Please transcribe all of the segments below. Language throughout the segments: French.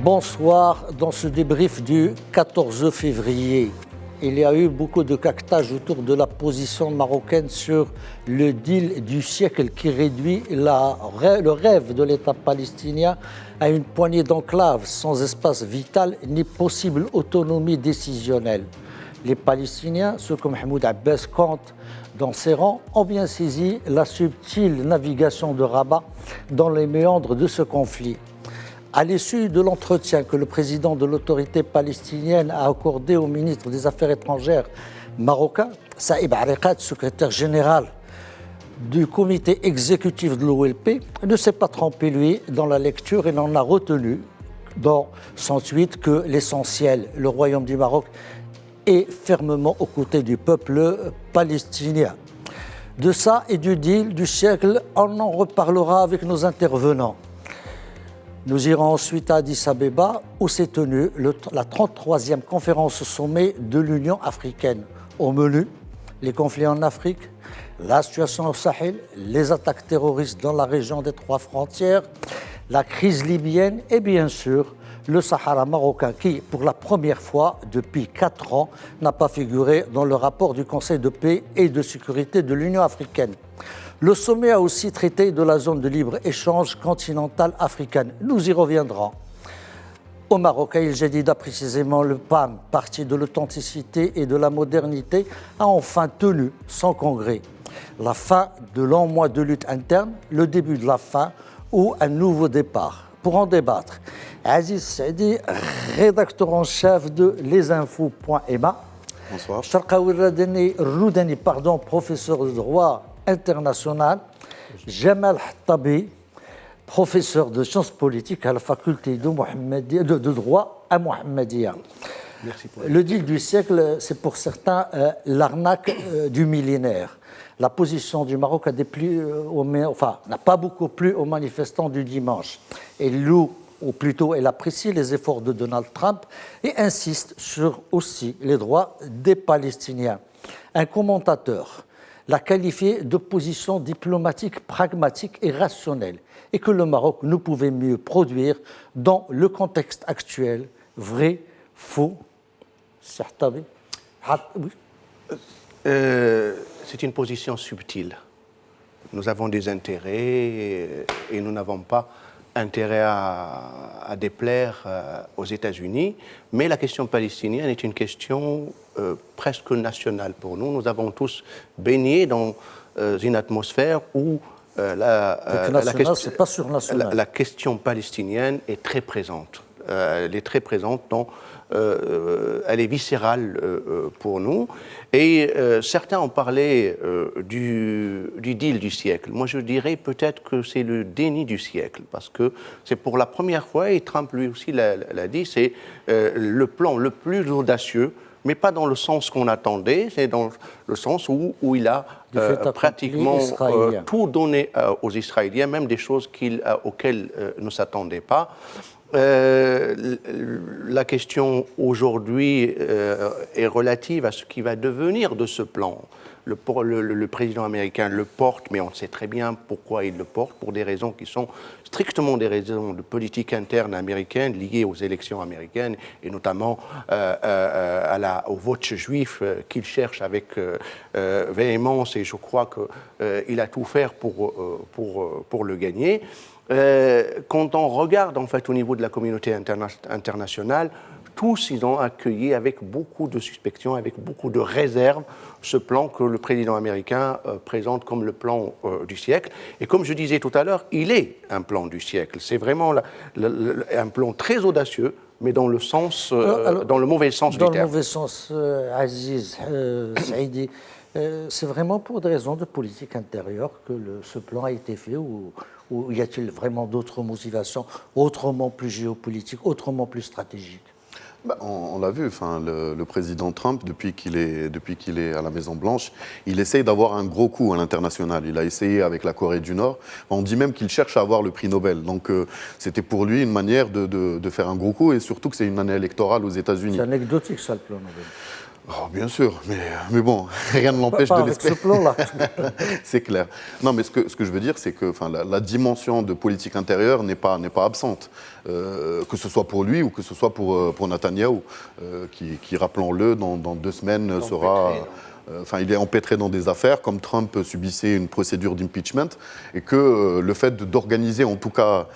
Bonsoir. Dans ce débrief du 14 février, il y a eu beaucoup de caquetage autour de la position marocaine sur le deal du siècle qui réduit le rêve de l'État palestinien à une poignée d'enclaves sans espace vital ni possible autonomie décisionnelle. Les Palestiniens, ceux comme Mahmoud Abbas compte dans ses rangs, ont bien saisi la subtile navigation de Rabat dans les méandres de ce conflit. À l'issue de l'entretien que le président de l'autorité palestinienne a accordé au ministre des Affaires étrangères marocain, Saïb Ariqat, secrétaire général du comité exécutif de l'OLP, ne s'est pas trompé, lui, dans la lecture et n'en a retenu dans son tweet que l'essentiel, le Royaume du Maroc, est fermement aux côtés du peuple palestinien. De ça et du deal du siècle, on en reparlera avec nos intervenants. Nous irons ensuite à Addis Abeba où s'est tenue la 33e conférence sommet de l'Union africaine. Au menu, les conflits en Afrique, la situation au Sahel, les attaques terroristes dans la région des trois frontières, la crise libyenne et bien sûr le Sahara marocain qui, pour la première fois depuis 4 ans, n'a pas figuré dans le rapport du Conseil de paix et de sécurité de l'Union africaine. Le sommet a aussi traité de la zone de libre-échange continentale africaine. Nous y reviendrons. Au Maroc, à El Jadida, précisément, le PAM, parti de l'authenticité et de la modernité, a enfin tenu son congrès. La fin de longs mois de lutte interne, le début de la fin ou un nouveau départ. Pour en débattre, Aziz Saidi, rédacteur en chef de lesinfos.ma. Bonsoir. Sharqawi Roudani, professeur de droit international. Jamal Hattabi, professeur de sciences politiques à la faculté de droit à Mohammedia. Merci pour le deal du siècle, c'est pour certains l'arnaque du millénaire. La position du Maroc n'a pas beaucoup plu aux manifestants du dimanche. Elle loue, ou plutôt elle apprécie les efforts de Donald Trump et insiste sur aussi les droits des Palestiniens. Un commentateur l'a qualifié de position diplomatique, pragmatique et rationnelle, et que le Maroc ne pouvait mieux produire dans le contexte actuel. Vrai, faux, certain. C'est une position subtile. Nous avons des intérêts et nous n'avons pas intérêt à déplaire aux États-Unis, mais la question palestinienne est une question presque nationale pour nous. Nous avons tous baigné dans une atmosphère où la question palestinienne est très présente. Elle est très présente, elle est viscérale pour nous. Et certains ont parlé du deal du siècle. Moi, je dirais peut-être que c'est le déni du siècle, parce que c'est pour la première fois, et Trump lui aussi l'a dit, c'est le plan le plus audacieux, mais pas dans le sens qu'on attendait, c'est dans le sens où il a pratiquement tout donné aux Israéliens, même des choses auxquelles ne s'attendaient pas. La question aujourd'hui est relative à ce qui va devenir de ce plan. Le président américain le porte, mais on sait très bien pourquoi il le porte, pour des raisons qui sont strictement des raisons de politique interne américaine liées aux élections américaines et notamment au vote juif qu'il cherche avec véhémence, et je crois qu'il a tout fait pour le gagner. Quand on regarde en fait au niveau de la communauté internationale, tous ils ont accueilli avec beaucoup de suspicion, avec beaucoup de réserve, ce plan que le président américain présente comme le plan du siècle. Et comme je disais tout à l'heure, il est un plan du siècle. C'est vraiment un plan très audacieux, mais dans le sens, dans le mauvais sens du terme. Dans le mauvais sens, Aziz Saidi. C'est vraiment pour des raisons de politique intérieure que ce plan a été fait, ou y a-t-il vraiment d'autres motivations, autrement plus géopolitiques, autrement plus stratégiques? On l'a vu, le président Trump, depuis qu'il est à la Maison-Blanche, il essaye d'avoir un gros coup à l'international. Il a essayé avec la Corée du Nord. On dit même qu'il cherche à avoir le prix Nobel. Donc c'était pour lui une manière de faire un gros coup, et surtout que c'est une année électorale aux États-Unis. C'est anecdotique ça, le plan Nobel. Oh, bien sûr, mais bon, rien ne l'empêche de avec ce l'espérer. plan-là. C'est clair. Non, mais ce que je veux dire, c'est que la dimension de politique intérieure n'est pas absente, que ce soit pour lui ou que ce soit pour Netanyahou, qui rappelons-le, dans 2 semaines sera... il est empêtré dans des affaires, comme Trump subissait une procédure d'impeachment, et que le fait d'organiser en tout cas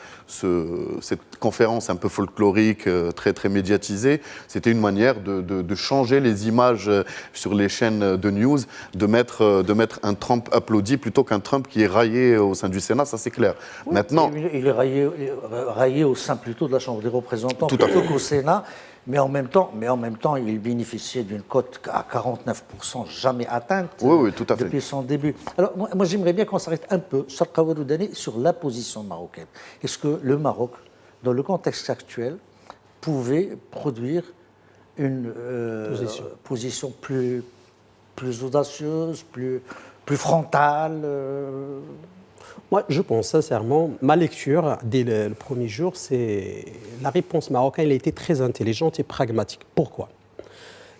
cette conférence un peu folklorique, très, très médiatisée, c'était une manière de changer les images sur les chaînes de news, de mettre un Trump applaudi plutôt qu'un Trump qui est raillé au sein du Sénat, ça c'est clair. Oui, Maintenant, il est raillé au sein plutôt de la Chambre des représentants Tout à plutôt fait. qu'au Sénat, mais en même temps, il bénéficiait d'une cote à 49% jamais atteinte Oui, tout à fait. depuis son début. Alors moi j'aimerais bien qu'on s'arrête un peu, Charqaoui Roudani, sur la position marocaine. Est-ce que le Maroc, dans le contexte actuel, pouvait produire une position plus audacieuse, plus frontale Moi, je pense sincèrement, ma lecture dès le premier jour, c'est la réponse marocaine, elle a été très intelligente et pragmatique. Pourquoi ?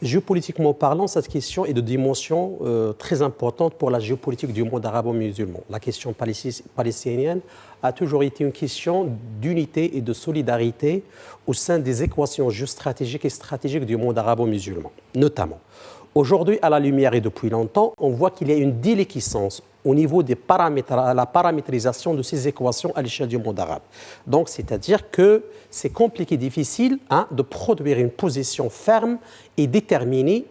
Géopolitiquement parlant, cette question est de dimension très importante pour la géopolitique du monde arabo-musulman. La question palestinienne a toujours été une question d'unité et de solidarité au sein des équations géostratégiques et stratégiques du monde arabo-musulman, notamment. Aujourd'hui, à la lumière et depuis longtemps, on voit qu'il y a une déliquescence au niveau des paramètres, la paramétrisation de ces équations à l'échelle du monde arabe. Donc, c'est-à-dire que c'est compliqué, difficile de produire une position ferme et déterminée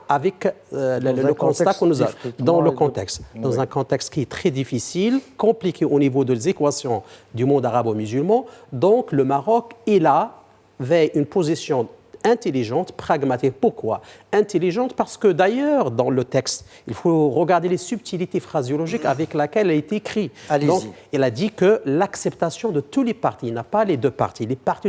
avec le constat que nous avons dans le contexte. Dans un contexte qui est très difficile, compliqué au niveau des équations du monde arabo-musulman. Donc, le Maroc est là vers une position intelligente, pragmatique. Pourquoi ? Intelligente parce que d'ailleurs, dans le texte, il faut regarder les subtilités phraséologiques avec lesquelles elle a été écrite. Donc, elle a dit que l'acceptation de tous les partis, il n'a pas les deux partis,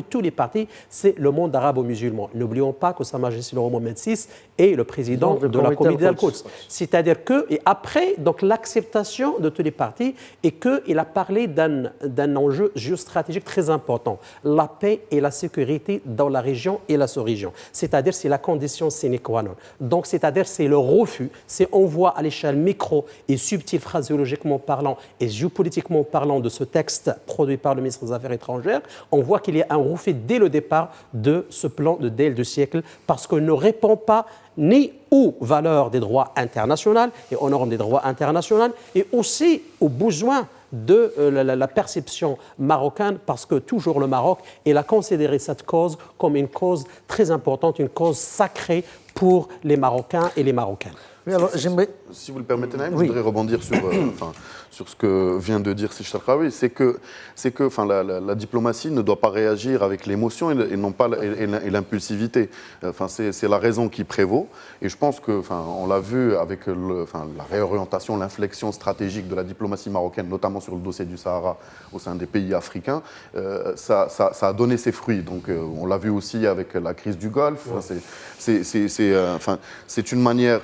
tous les partis, c'est le monde arabo-musulman. N'oublions pas que Sa Majesté le roi Mohammed VI est le président de la communauté d'Al-Quds. C'est-à-dire que, et après, donc l'acceptation de tous les partis, et qu'il a parlé d'un enjeu géostratégique très important, la paix et la sécurité dans la région et la sous-région. C'est-à-dire, c'est la condition sine qua non. Donc, c'est-à-dire, c'est le refus, on voit à l'échelle micro et subtile phraséologiquement parlant et géopolitiquement parlant de ce texte produit par le ministre des Affaires étrangères, on voit qu'il y a un refus dès le départ de ce plan de dès le siècle parce qu'il ne répond pas ni aux valeurs des droits internationaux et aux normes des droits internationaux et aussi aux besoins de la perception marocaine parce que toujours le Maroc, il a considéré cette cause comme une cause très importante, une cause sacrée pour les Marocains et les Marocaines. Oui, alors, si vous le permettez, Naïm, oui. je voudrais rebondir sur ce que vient de dire Seydi Charqaoui, c'est que la diplomatie ne doit pas réagir avec l'émotion et non pas l'impulsivité. C'est la raison qui prévaut. Et je pense que, on l'a vu avec la réorientation, l'inflexion stratégique de la diplomatie marocaine, notamment sur le dossier du Sahara au sein des pays africains, ça a donné ses fruits. Donc, on l'a vu aussi avec la crise du Golfe. C'est une manière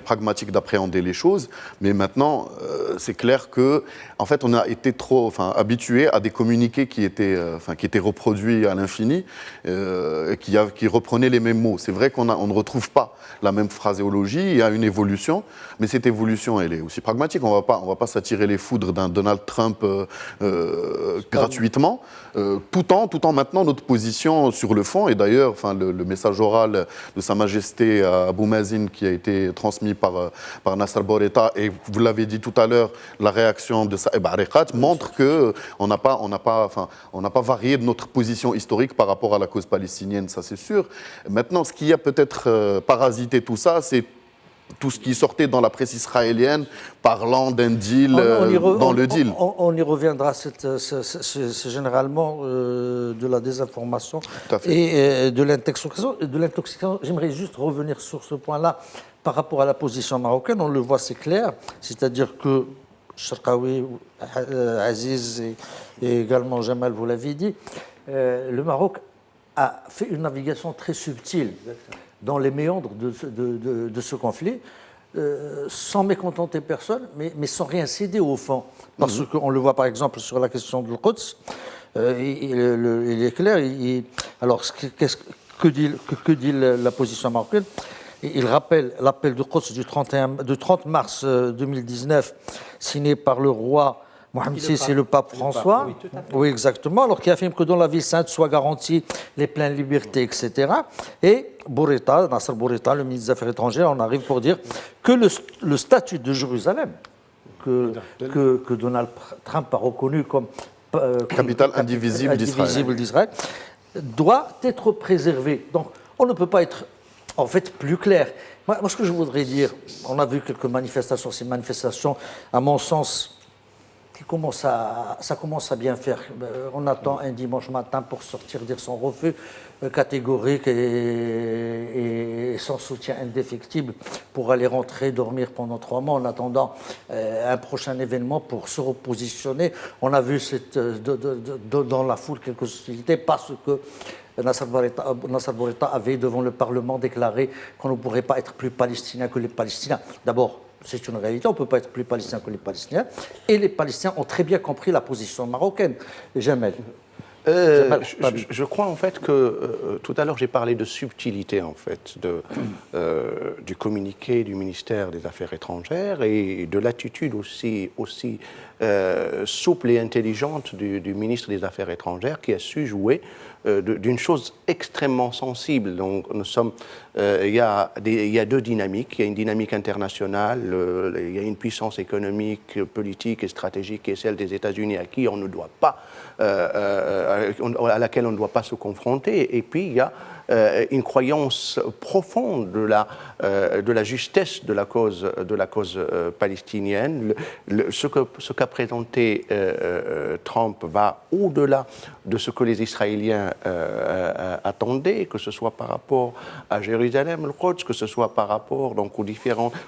pragmatique d'appréhender les choses, mais maintenant, c'est clair que, en fait, on a été trop habitué à des communiqués qui étaient reproduits à l'infini, qui reprenaient les mêmes mots. C'est vrai qu'on ne retrouve pas la même phraséologie, il y a une évolution, mais cette évolution, elle est aussi pragmatique. On va pas s'attirer les foudres d'un Donald Trump gratuitement, tout en maintenant notre position sur le fond. Et d'ailleurs, le message oral de Sa Majesté à Abou Mazen qui a été transmis par Nasser Bourita, et vous l'avez dit tout à l'heure, la réaction de Saïb Ariqat montre qu'on n'a pas varié de notre position historique par rapport à la cause palestinienne, ça c'est sûr. Maintenant, ce qui a peut-être parasité tout ça, c'est tout ce qui sortait dans la presse israélienne parlant d'un deal dans le deal. On y reviendra, c'est généralement de la désinformation et de l'intoxication. J'aimerais juste revenir sur ce point-là par rapport à la position marocaine. On le voit, c'est clair, c'est-à-dire que Charqaoui, Aziz et également Jamal, vous l'avez dit, le Maroc a fait une navigation très subtile dans les méandres de ce conflit, sans mécontenter personne, mais sans rien céder au fond. Parce qu'on le voit par exemple sur la question du Quds, il est clair. Alors, que dit la position marocaine ? il rappelle l'appel de Quds du 30 mars 2019, signé par le roi Mohamed VI et le pape François. Oui, tout à fait. Oui, exactement. Alors, qui affirme que dans la ville sainte soient garanties les pleines libertés, etc. Et Bourreta, Nasser Bourreta, le ministre des Affaires étrangères, on arrive pour dire que le statut de Jérusalem, que Donald Trump a reconnu comme Capitale indivisible d'Israël, doit être préservé. Donc, on ne peut pas être, en fait, plus clair. Moi, ce que je voudrais dire, on a vu quelques manifestations. Ces manifestations, à mon sens, ça commence à bien faire. On attend un dimanche matin pour sortir dire son refus catégorique et son soutien indéfectible pour aller rentrer, dormir pendant 3 mois en attendant un prochain événement pour se repositionner. On a vu dans la foule quelques hostilités parce que Nasser Bourreta avait devant le Parlement déclaré qu'on ne pourrait pas être plus palestinien que les Palestiniens. D'abord, c'est une réalité, on ne peut pas être plus palestinien que les Palestiniens. Et les Palestiniens ont très bien compris la position marocaine. Jamel. Je crois en fait que tout à l'heure j'ai parlé de subtilité en fait du communiqué du ministère des Affaires étrangères et de l'attitude aussi souple et intelligente du ministre des Affaires étrangères qui a su jouer d'une chose extrêmement sensible. Donc il y a 2 dynamiques. Il y a une dynamique internationale, il y a une puissance économique, politique et stratégique qui est celle des États-Unis à qui on ne doit pas, à laquelle on ne doit pas se confronter. Et puis il y a une croyance profonde de la justesse de la cause palestinienne. Ce qu'a présenté Trump va au-delà de ce que les Israéliens attendaient, que ce soit par rapport à Jérusalem, le Quds, que ce soit par rapport donc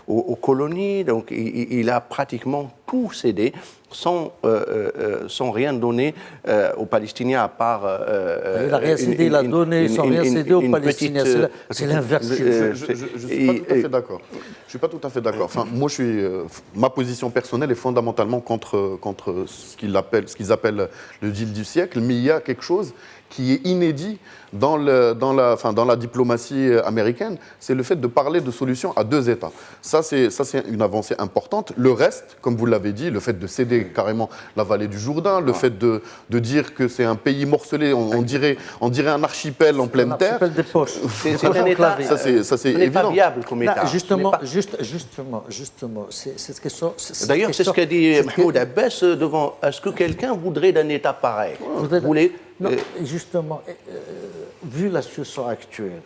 aux colonies. Donc il a pratiquement tout cédé sans rien donner aux Palestiniens à part. Il n'a rien cédé, il a donné sans rien céder aux Palestiniens. C'est l'inverse. Je ne suis pas tout à fait d'accord. Enfin, moi, ma position personnelle est fondamentalement contre ce qu'ils appellent le deal du siècle, mais il y a quelque chose qui est inédit dans la diplomatie américaine, c'est le fait de parler de solutions à 2 États. Ça, c'est une avancée importante. Le reste, comme vous l'avez dit, le fait de céder carrément la vallée du Jourdain, le fait de dire que c'est un pays morcelé, on dirait un archipel en pleine terre. Un archipel des poches. C'est un État. Ça, c'est évident. Pas viable comme État. Justement, cette question. D'ailleurs, c'est ce qu'a dit Mahmoud Abbas devant. Est-ce que quelqu'un voudrait d'un État pareil? Non, justement, vu la situation actuelle,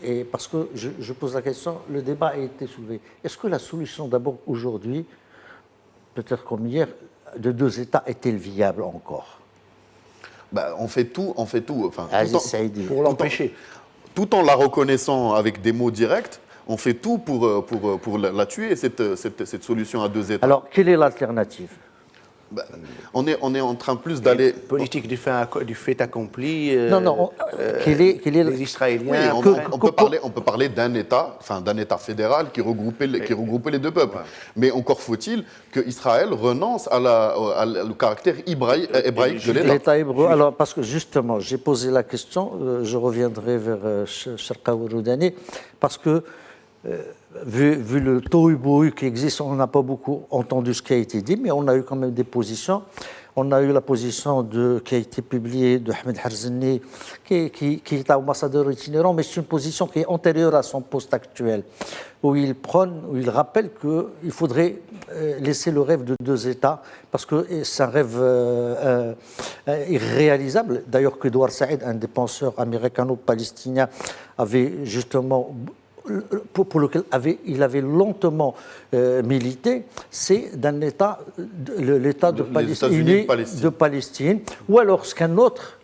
et parce que je pose la question, le débat a été soulevé. Est-ce que la solution d'abord aujourd'hui, peut-être comme hier, de 2 États est-elle viable encore? On fait tout. Enfin, pour l'empêcher. Tout en la reconnaissant avec des mots directs, on fait tout pour la tuer, cette solution à 2 États. Alors, quelle est l'alternative? On est en train plus d'aller... Politique du fait accompli. Les Israéliens... Oui, on peut parler d'un État fédéral qui regroupait les 2 peuples. Ouais. Mais encore faut-il qu'Israël renonce au caractère hébraïque de l'État. L'État hébreu, alors parce que justement, j'ai posé la question, je reviendrai vers Sharqawi Roudani, parce que vu le tohu-bohu qui existe, on n'a pas beaucoup entendu ce qui a été dit, mais on a eu quand même des positions. On a eu la position qui a été publiée de Ahmed Harzani, qui est ambassadeur itinérant, mais c'est une position qui est antérieure à son poste actuel, où il rappelle qu'il faudrait laisser le rêve de 2 États, parce que c'est un rêve irréalisable. D'ailleurs, qu'Edouard Saïd, un des penseurs américano-palestiniens, avait justement... pour lequel il avait lentement milité, c'est d'un État, l'État de Palestine, ou alors ce qu'un autre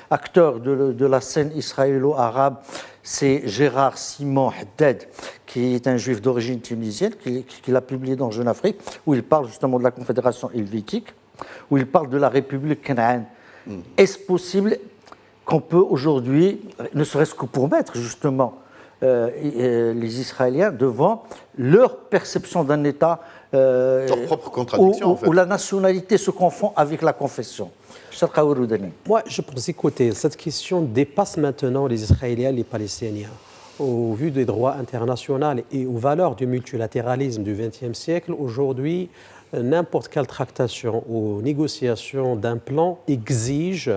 acteur de la scène israélo-arabe, c'est Gérard Simon Haddad, qui est un juif d'origine tunisienne, qu'il a publié dans Jeune Afrique, où il parle justement de la Confédération helvétique, où il parle de la République Canaan. Est-ce possible qu'on peut aujourd'hui, ne serait-ce que pour mettre justement les Israéliens devant leur perception d'un État Leur propre contradiction, en fait. où la nationalité se confond avec la confession. Moi, je pense, écoutez, cette question dépasse maintenant les Israéliens et les Palestiniens. Au vu des droits internationaux et aux valeurs du multilatéralisme du XXe siècle, aujourd'hui, n'importe quelle tractation ou négociation d'un plan exige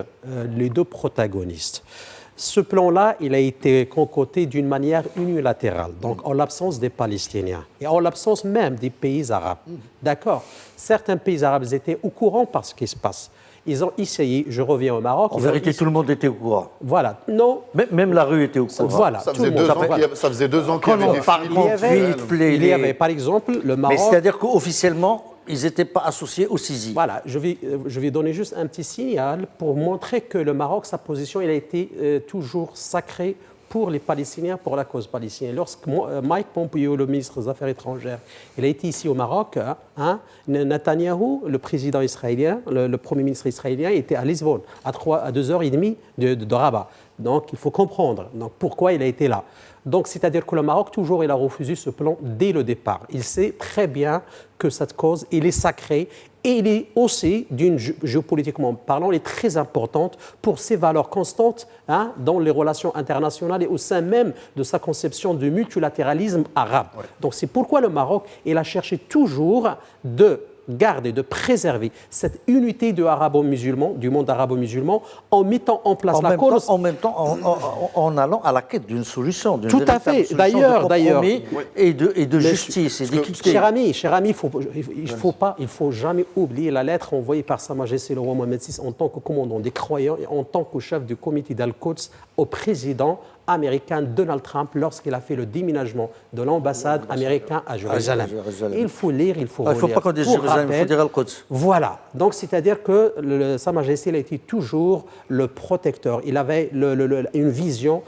les deux protagonistes. Ce plan-là, il a été concoté d'une manière unilatérale, donc en l'absence des Palestiniens et en l'absence même des pays arabes. D'accord. Certains pays arabes étaient au courant par ce qui se passe. Ils ont essayé, je reviens au Maroc. En vérité, tout le monde était au courant. Voilà, non. Même la rue était au courant. Voilà, Ça tout le faisait, monde. ça faisait 2 ans qu'il y avait des Il y avait, par exemple, le Maroc. Mais c'est-à-dire qu'officiellement, ils n'étaient pas associés au CISI. Voilà, je vais donner juste un petit signal pour montrer que le Maroc, sa position, il a été toujours sacrée pour les Palestiniens, pour la cause palestinienne. Lorsque Mike Pompeo, le ministre des Affaires étrangères, il a été ici au Maroc, Netanyahou, le président israélien, le premier ministre israélien, était à Lisbonne, à 2h30 de Rabat. Donc, il faut comprendre pourquoi il a été là. Donc, c'est-à-dire que le Maroc, toujours, il a refusé ce plan dès le départ. Il sait très bien que cette cause, elle est sacrée et il est aussi, géopolitiquement parlant, elle est très importante pour ses valeurs constantes dans les relations internationales et au sein même de sa conception du multilatéralisme arabe. Ouais. Donc, c'est pourquoi le Maroc, il a cherché toujours de garder, de préserver cette unité du monde arabo-musulman en mettant en place en même temps, en allant à la quête d'une solution, d'une tout à fait. D'ailleurs, et de justice et d'équité. Cher ami, il faut jamais oublier la lettre envoyée par Sa Majesté le roi Mohammed VI en tant que commandant des croyants et en tant que chef du comité d'Al-Quds au président américain Donald Trump lorsqu'il a fait le déménagement de l'ambassade américaine à Jérusalem. Il faut lire, il faut relire. Il ne faut pas qu'on dise Jérusalem, il faut dire Al-Quds. Voilà. Donc, c'est-à-dire que Sa Majesté, il a été toujours le protecteur. Il avait une vision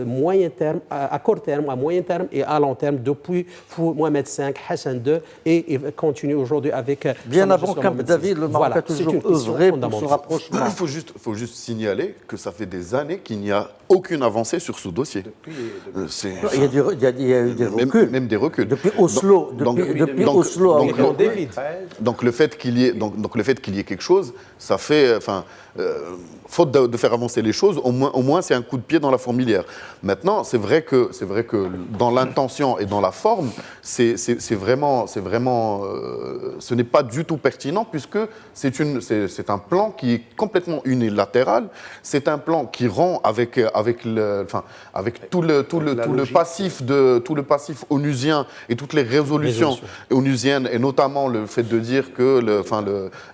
moyen terme, à court terme, à moyen terme et à long terme depuis Mohamed V, Hassan II et continue aujourd'hui avec... Bien avant Camp David, le Maroc a toujours œuvré pour ce rapprochement. Il faut juste signaler que ça fait des années qu'il n'y a aucune avancée sur ce dossier. Il y a eu des reculs. Même des reculs. Depuis Oslo. Donc le fait qu'il y ait quelque chose, ça fait... faute de faire avancer les choses, au moins c'est un coup de pied dans la fourmilière. Maintenant, c'est vrai que dans l'intention et dans la forme, c'est vraiment, ce n'est pas du tout pertinent puisque c'est un plan qui est complètement unilatéral. C'est un plan qui rend avec tout le passif onusien et toutes les résolutions onusiennes et notamment le fait de dire que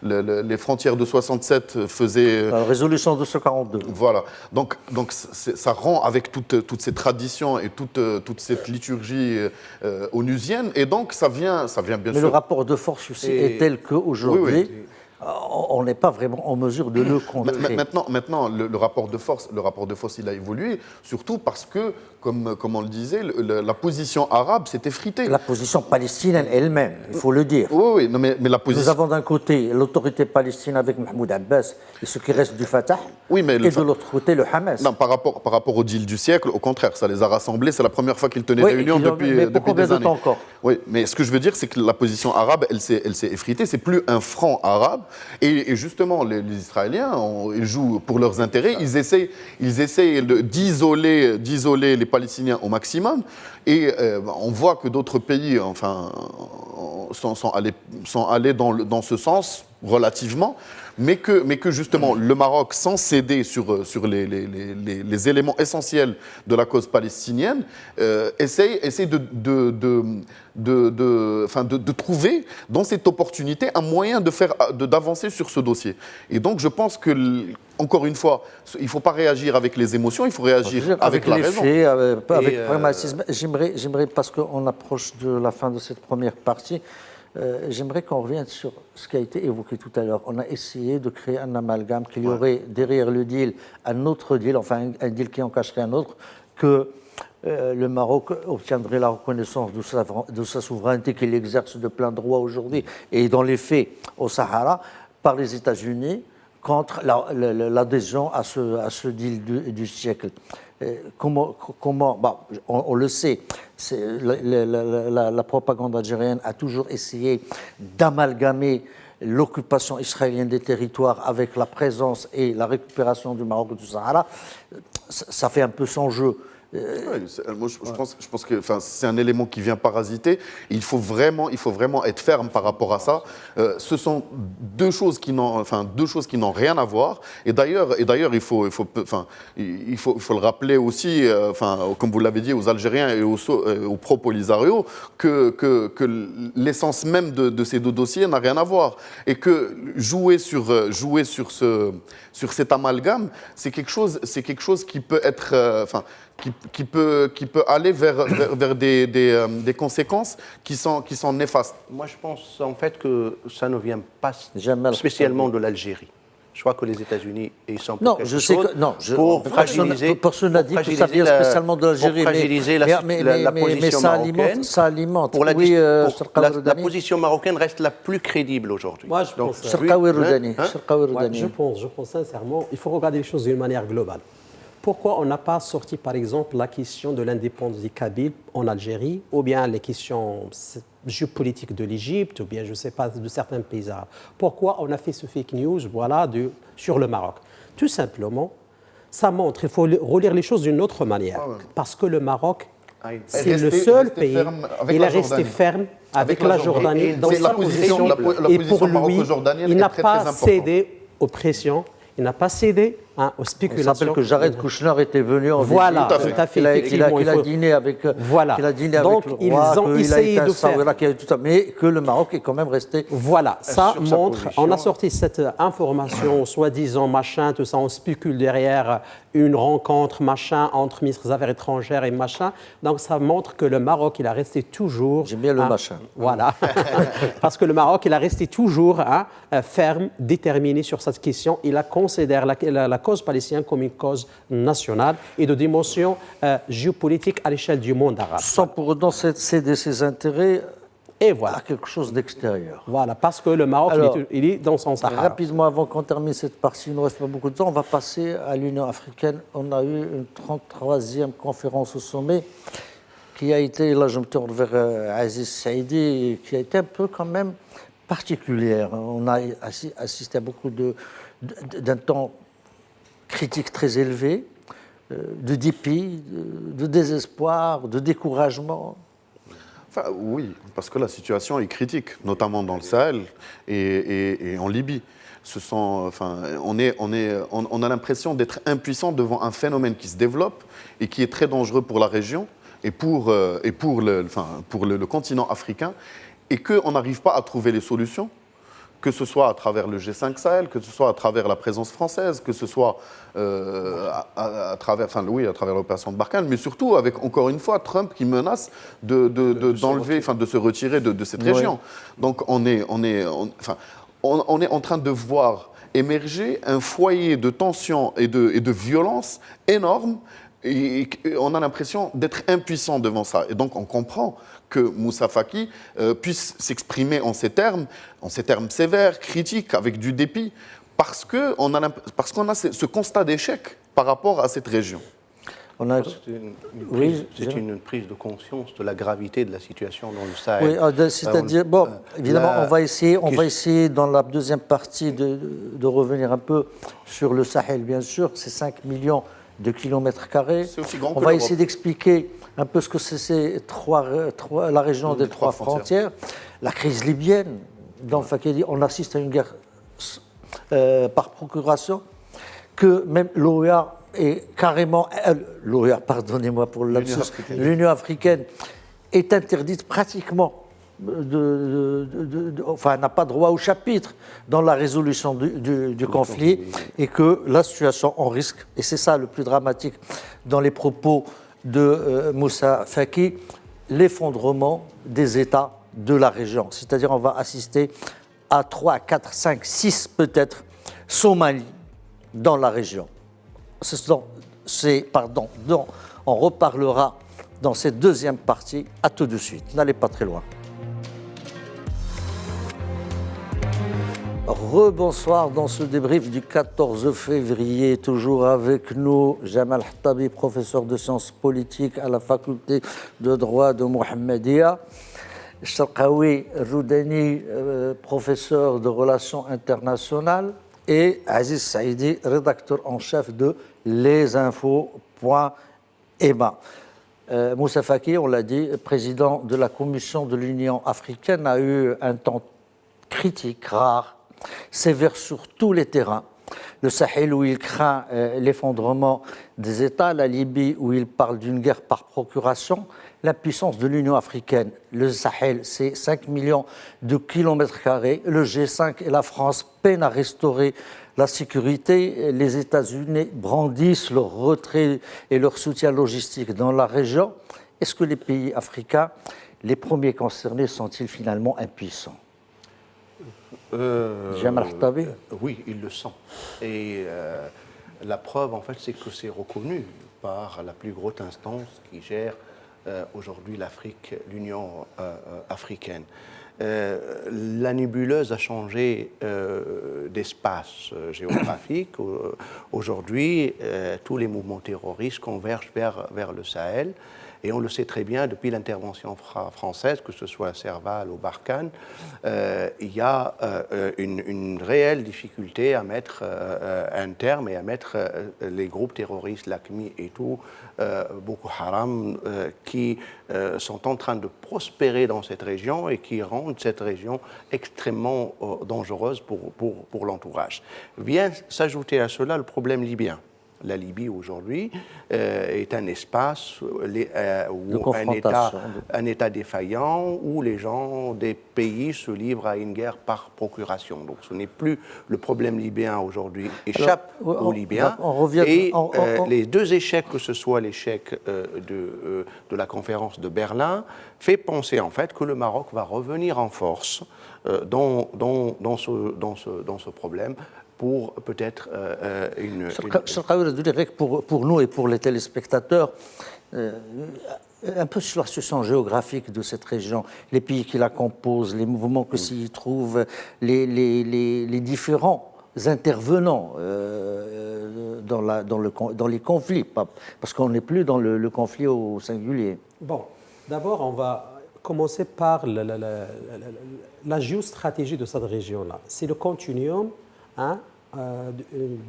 les frontières de 67 faisaient la résolution 242. Voilà. Donc ça rend avec toutes ces traditions et toute cette liturgie onusienne. Et donc, ça vient bien sûr... Mais le rapport de force aussi est tel qu'aujourd'hui, on n'est pas vraiment en mesure de le contrer. Maintenant, le rapport de force, il a évolué, surtout parce que, comme on le disait, la position arabe s'est effritée. La position palestinienne elle-même, il faut le dire. Oui, non, mais la position... Nous avons d'un côté l'autorité palestinienne avec Mahmoud Abbas et ce qui reste du Fatah, et de l'autre côté le Hamas. Non, par rapport au deal du siècle, au contraire, ça les a rassemblés. C'est la première fois qu'ils tenaient réunion depuis des années. Encore. Oui, mais ce que je veux dire, c'est que la position arabe, elle s'est effritée. C'est plus un front arabe. Et justement, les Israéliens, ils jouent pour leurs intérêts. Ils essayent d'isoler les Palestiniens au maximum. Et on voit que d'autres pays sont allés dans ce sens relativement. Mais que justement, le Maroc, sans céder sur les éléments essentiels de la cause palestinienne, essaye de trouver dans cette opportunité un moyen d'avancer sur ce dossier. Et donc, je pense que, encore une fois, il ne faut pas réagir avec les émotions, il faut réagir avec la raison. Avec pragmatisme. J'aimerais, parce qu'on approche de la fin de cette première partie, j'aimerais qu'on revienne sur ce qui a été évoqué tout à l'heure. On a essayé de créer un amalgame qu'il y aurait derrière le deal un autre deal, enfin un deal qui en cacherait un autre, que le Maroc obtiendrait la reconnaissance de sa souveraineté qu'il exerce de plein droit aujourd'hui et dans les faits au Sahara par les États-Unis, contre l'adhésion à ce deal du siècle. Comment on le sait, la propagande algérienne a toujours essayé d'amalgamer l'occupation israélienne des territoires avec la présence et la récupération du Maroc du Sahara. Ça fait un peu son jeu. Moi, je pense que c'est un élément qui vient parasiter. Il faut vraiment être ferme par rapport à ça. Ce sont deux choses qui n'ont rien à voir. Et d'ailleurs, il faut le rappeler aussi, comme vous l'avez dit, aux Algériens et aux pro-Polisario, que l'essence même de ces deux dossiers n'a rien à voir. Et que jouer sur cet amalgame, c'est quelque chose qui peut être, qui peut aller vers des conséquences qui sont néfastes. Moi, je pense en fait que ça ne vient pas spécialement de l'Algérie. Je crois que les États-Unis sont pour quelque chose. Pour fragiliser. Personne n'a dit que ça vient spécialement de l'Algérie. Pour fragiliser la position marocaine. Ça alimente. La position marocaine reste la plus crédible aujourd'hui. Moi, je pense. Je pense sincèrement, il faut regarder les choses d'une manière globale. Pourquoi on n'a pas sorti, par exemple, la question de l'indépendance des Kabyles en Algérie, ou bien les questions géopolitiques de l'Égypte, ou bien, je ne sais pas, de certains pays arabes? Pourquoi on a fait ce fake news sur le Maroc? Tout simplement, ça montre, il faut relire les choses d'une autre manière. Parce que le Maroc, c'est le seul pays, il est resté ferme avec la Jordanie dans sa position. Et pour lui, il n'a pas cédé aux pressions. Il n'a pas cédé aux spéculations. On s'appelle que Jared Kushner était venu en visite. Tout à fait. Il a dîné avec le roi, ils ont essayé de faire. Mais que le Maroc est quand même resté. Voilà, ça montre. On a sorti cette information, soi-disant machin, tout ça, on spécule derrière une rencontre machin entre ministres des Affaires étrangères et machin. Donc ça montre que le Maroc, il a resté toujours. J'aime bien le machin. Voilà, parce que le Maroc, il a resté toujours ferme, déterminé sur cette question. Il considère la cause palestinienne comme une cause nationale et de dimension géopolitique à l'échelle du monde arabe. Sans pour autant céder ses intérêts à quelque chose d'extérieur. Voilà, parce que le Maroc, il est dans son Sahara. Rapidement, avant qu'on termine cette partie, il ne nous reste pas beaucoup de temps, on va passer à l'Union africaine. On a eu une 33e conférence au sommet qui a été, là je me tourne vers Aziz Saïdi, qui a été un peu quand même particulière. On a assisté à beaucoup d'un temps critique très élevé, de dépit, de désespoir, de découragement. Oui, parce que la situation est critique, notamment dans le Sahel et en Libye. On a l'impression d'être impuissant devant un phénomène qui se développe et qui est très dangereux pour la région et pour le continent africain, et qu'on n'arrive pas à trouver les solutions, que ce soit à travers le G5 Sahel, que ce soit à travers la présence française, que ce soit à travers l'opération de Barkhane, mais surtout avec, encore une fois, Trump qui menace de se retirer de cette région. Donc on est en train de voir émerger un foyer de tension et de violence énorme, et on a l'impression d'être impuissant devant ça. Et donc on comprend que Moussa Faki puisse s'exprimer en ces termes sévères, critiques, avec du dépit, parce qu'on a ce constat d'échec par rapport à cette région. C'est une prise de conscience de la gravité de la situation dans le Sahel. Oui, c'est-à-dire, évidemment, on va essayer dans la deuxième partie de revenir un peu sur le Sahel, bien sûr, c'est 5 millions de kilomètres carrés. C'est aussi grand que on va essayer d'expliquer un peu ce que c'est la région des trois frontières. La crise libyenne, dans Fakedi, on assiste à une guerre par procuration, que même l'OEA est carrément... L'OEA, pardonnez-moi pour le lapsus, l'Union africaine est interdite pratiquement, n'a pas droit au chapitre dans la résolution du conflit, et que la situation en risque, et c'est ça le plus dramatique dans les propos de Moussa Faki, l'effondrement des États de la région. C'est-à-dire on va assister à 3, 4, 5, 6 peut-être Somalie dans la région. Dont on reparlera dans cette deuxième partie. À tout de suite, n'allez pas très loin. Rebonsoir dans ce débrief du 14 février. Toujours avec nous, Jamal Hattabi, professeur de sciences politiques à la faculté de droit de Mohammedia. Sharqawi Roudani, professeur de relations internationales. Et Aziz Saïdi, rédacteur en chef de lesinfos.ema. Moussa Faki, on l'a dit, président de la Commission de l'Union africaine, a eu un temps critique, rare, sévère sur tous les terrains. Le Sahel où il craint l'effondrement des États, la Libye où il parle d'une guerre par procuration, l'impuissance de l'Union africaine. Le Sahel, c'est 5 millions de kilomètres carrés. Le G5 et la France peinent à restaurer la sécurité. Les États-Unis brandissent leur retrait et leur soutien logistique dans la région. Est-ce que les pays africains, les premiers concernés, sont-ils finalement impuissants? Jamal Hattabi? Oui, ils le sont. Et la preuve, en fait, c'est que c'est reconnu par la plus grosse instance qui gère aujourd'hui l'Afrique, l'Union africaine. La nébuleuse a changé d'espace géographique. Aujourd'hui, tous les mouvements terroristes convergent vers le Sahel. Et on le sait très bien, depuis l'intervention française, que ce soit à Serval ou Barkhane, il y a une réelle difficulté à mettre un terme et à mettre les groupes terroristes, l'AQMI et tout, Boko Haram, qui sont en train de prospérer dans cette région et qui rendent cette région extrêmement dangereuse pour l'entourage. Vient s'ajouter à cela le problème libyen. La Libye aujourd'hui est un espace où un État défaillant, où les gens des pays se livrent à une guerre par procuration. Donc ce n'est plus le problème libyen aujourd'hui échappe aux Libyens. Les deux échecs, que ce soit l'échec de la conférence de Berlin, fait penser en fait que le Maroc va revenir en force dans ce problème, pour peut-être une... Pour nous et pour les téléspectateurs, un peu sur la situation géographique de cette région, les pays qui la composent, les mouvements que s'y trouvent, les différents intervenants dans les conflits, parce qu'on n'est plus dans le conflit au singulier. Bon, d'abord, on va commencer par la géostratégie de cette région-là. C'est le continuum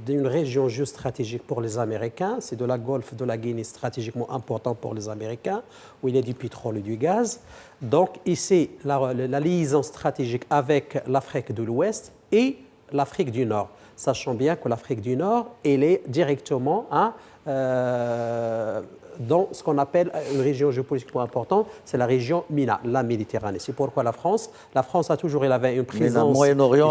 d'une région géostratégique pour les Américains, c'est de la Golfe de la Guinée stratégiquement important pour les Américains, où il y a du pétrole et du gaz. Donc ici, la liaison stratégique avec l'Afrique de l'Ouest et l'Afrique du Nord, sachant bien que l'Afrique du Nord, elle est directement dans ce qu'on appelle une région géopolitiquement importante, c'est la région MENA, la Méditerranée. C'est pourquoi la France a toujours élevé une présence... Moyen-Orient,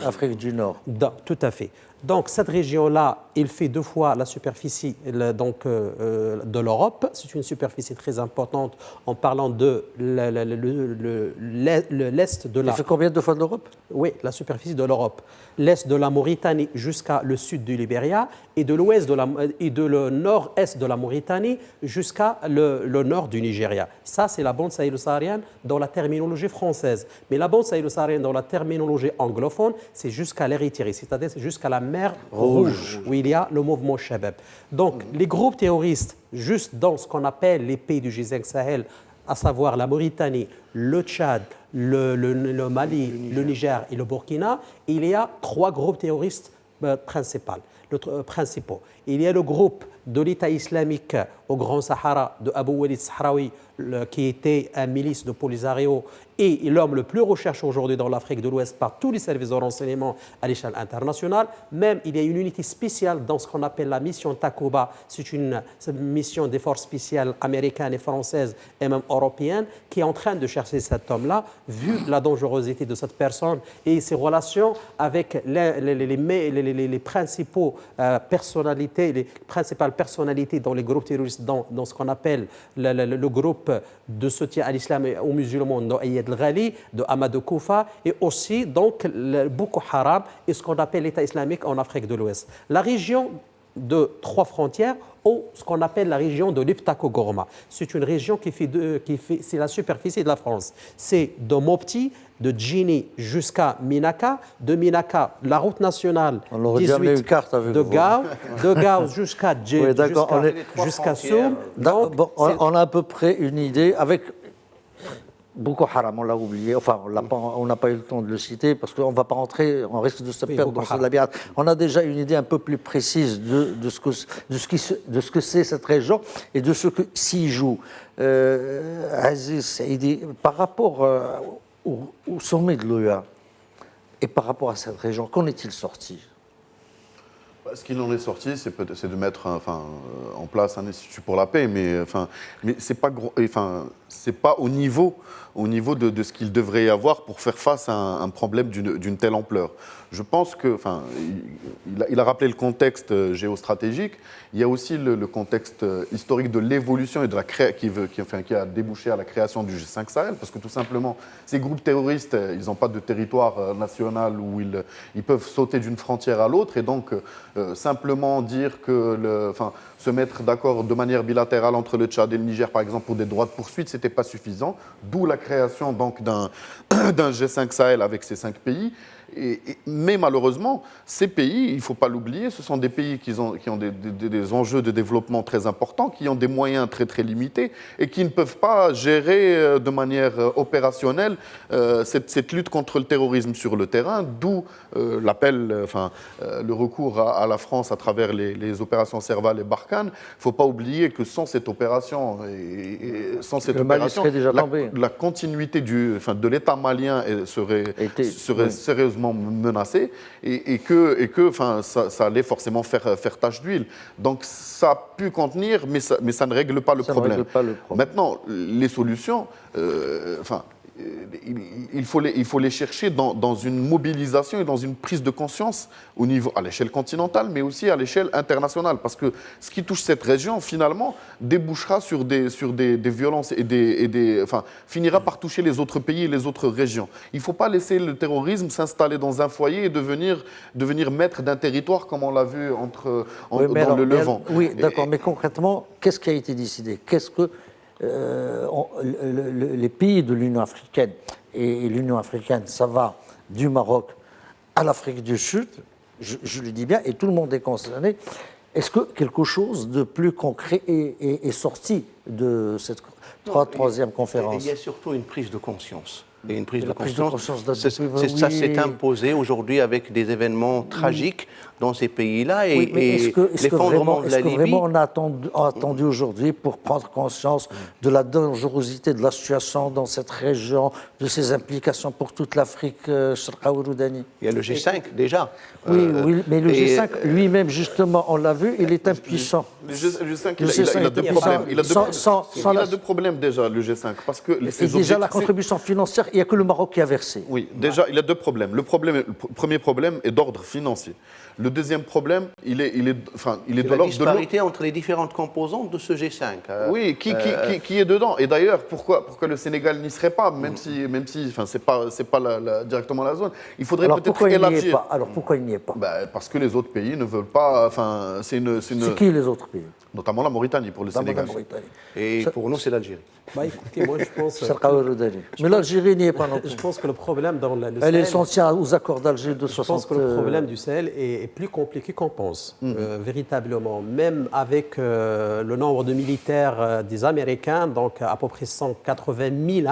Afrique du Nord. Tout à fait. Donc cette région-là, il fait 2 fois la superficie de l'Europe. C'est une superficie très importante en parlant de l'est de la... Il fait combien de fois de l'Europe? Oui, la superficie de l'Europe. L'est de la Mauritanie jusqu'à le sud du Libéria et de l'ouest et de le nord-est de la Mauritanie jusqu'à le nord du Nigeria. Ça, c'est la bande sahélo-saharienne dans la terminologie française. Mais la bande sahélo-saharienne dans la terminologie anglophone, c'est jusqu'à l'Érythrée, c'est-à-dire jusqu'à la mer Rouge, où il y a le mouvement Shabab. Donc, les groupes terroristes, juste dans ce qu'on appelle les pays du G5 Sahel, à savoir la Mauritanie, le Tchad, le Mali, le Niger et le Burkina, il y a 3 groupes terroristes principaux. Il y a le groupe de l'État islamique au Grand Sahara de Abu Walid Sahraoui, qui était un milice de Polisario et l'homme le plus recherché aujourd'hui dans l'Afrique de l'Ouest par tous les services de renseignement à l'échelle internationale. Même, il y a une unité spéciale dans ce qu'on appelle la mission Takuba. C'est une mission des forces spéciales américaines et françaises et même européennes qui est en train de chercher cet homme-là, vu la dangerosité de cette personne et ses relations avec les principaux personnalités, les principales personnalités dans les groupes terroristes, dans ce qu'on appelle le groupe de soutien à l'islam et aux musulmans, Ayad al-Ghali, de Amadou Koufa, et aussi donc Boko Haram et ce qu'on appelle l'État islamique en Afrique de l'Ouest. La région de 3 frontières ou ce qu'on appelle la région de l'Iptako-Gorma. C'est une région c'est la superficie de la France. C'est de Mopti, de Djini jusqu'à Minaka, de Minaka, la route nationale On aurait dû amener une carte avec de vous. Gao jusqu'à Oui, d'accord, on est- jusqu'à Soum. Bon, Donc, on a à peu près une idée avec Boko Haram, on l'a oublié, enfin on n'a pas eu le temps de le citer parce qu'on ne va pas rentrer, on risque de se perdre Boko dans ce Haram. labyrinthe. On a déjà une idée un peu plus précise de ce que c'est cette région et de ce que s'y joue. Aziz Saïdi, par rapport au sommet de l'OEA et par rapport à cette région, qu'en est-il sorti? Ce qu'il en est sorti, c'est de mettre en place un institut pour la paix, mais c'est pas au niveau de ce qu'il devrait y avoir pour faire face à un problème d'une telle ampleur. Je pense que, il a rappelé le contexte géostratégique. Il y a aussi le contexte historique de l'évolution et de qui a débouché à la création du G5 Sahel, parce que tout simplement, ces groupes terroristes, ils n'ont pas de territoire national où ils peuvent sauter d'une frontière à l'autre, et donc simplement dire que se mettre d'accord de manière bilatérale entre le Tchad et le Niger, par exemple, pour des droits de poursuite, ce n'était pas suffisant. D'où la création donc d'un G5 Sahel avec ces 5 pays. Mais malheureusement, ces pays, il ne faut pas l'oublier, ce sont des pays qui ont des enjeux de développement très importants, qui ont des moyens très très limités et qui ne peuvent pas gérer de manière opérationnelle cette lutte contre le terrorisme sur le terrain, d'où l'appel, le recours à la France à travers les opérations Serval et Barkhane. Il ne faut pas oublier que sans cette opération, la continuité de l'État malien serait sérieusement menacée et que ça allait forcément faire tache d'huile. Donc ça a pu contenir, mais ça ne règle pas le problème. Maintenant, les solutions, il faut les chercher dans une mobilisation et dans une prise de conscience à l'échelle continentale, mais aussi à l'échelle internationale. Parce que ce qui touche cette région, finalement, débouchera sur des violences et finira par toucher les autres pays et les autres régions. Il ne faut pas laisser le terrorisme s'installer dans un foyer et devenir maître d'un territoire, comme on l'a vu dans le Levant. Oui, d'accord, mais concrètement, qu'est-ce qui a été décidé? Qu'est-ce que les pays de l'Union africaine, et l'Union africaine, ça va du Maroc à l'Afrique du Sud, je le dis bien, et tout le monde est concerné. Est-ce que quelque chose de plus concret est sorti de cette troisième conférence? Il y a surtout une prise de conscience. Et une prise de conscience, ça s'est imposé aujourd'hui avec des événements tragiques dans ces pays-là. Et, est-ce que vraiment on a attendu aujourd'hui pour prendre conscience de la dangerosité de la situation dans cette région, de ses implications pour toute l'Afrique Dani? Il y a le G5 déjà. Oui, mais le G5 lui-même, justement, on l'a vu, il est impuissant. Le G5, il a deux problèmes. Il a deux problèmes déjà, le G5. Parce que déjà la contribution financière, il n'y a que le Maroc qui a versé. Oui, déjà, il a deux problèmes. Le premier problème est d'ordre financier. Le deuxième problème, il est de la disparité entre les différentes composantes de ce G5. Oui, qui est dedans. Et d'ailleurs, pourquoi le Sénégal n'y serait pas, même si c'est pas directement la zone. Il faudrait peut-être élargir. Alors pourquoi il n'y est pas? Parce que les autres pays ne veulent pas. C'est qui les autres pays? Notamment la Mauritanie pour le Sénégal. Et pour nous, c'est l'Algérie. Écoutez, moi je pense. Mais l'Algérie n'y est pas non plus. Je pense que le problème dans le Sahel. Elle est sensible aux accords d'Alger de 60. Je pense que le problème du Sahel est plus compliqué qu'on pense, véritablement. Même avec le nombre de militaires des Américains, donc à peu près 180 000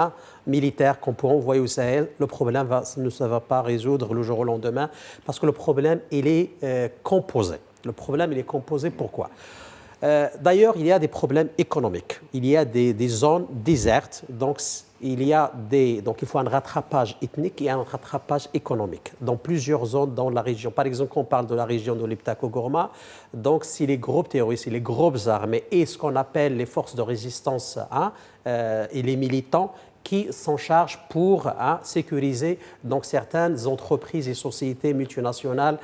militaires qu'on peut envoyer au Sahel, le problème ne se va pas résoudre le jour au lendemain, parce que le problème, il est composé. Le problème, il est composé pourquoi? D'ailleurs, il y a des problèmes économiques. Il y a des zones désertes, donc il faut un rattrapage ethnique et un rattrapage économique dans plusieurs zones dans la région. Par exemple, quand on parle de la région de l'Iptako-Gorma, donc si les groupes terroristes, les groupes armés et ce qu'on appelle les forces de résistance et les militants qui s'en charge pour sécuriser donc, certaines entreprises et sociétés multinationales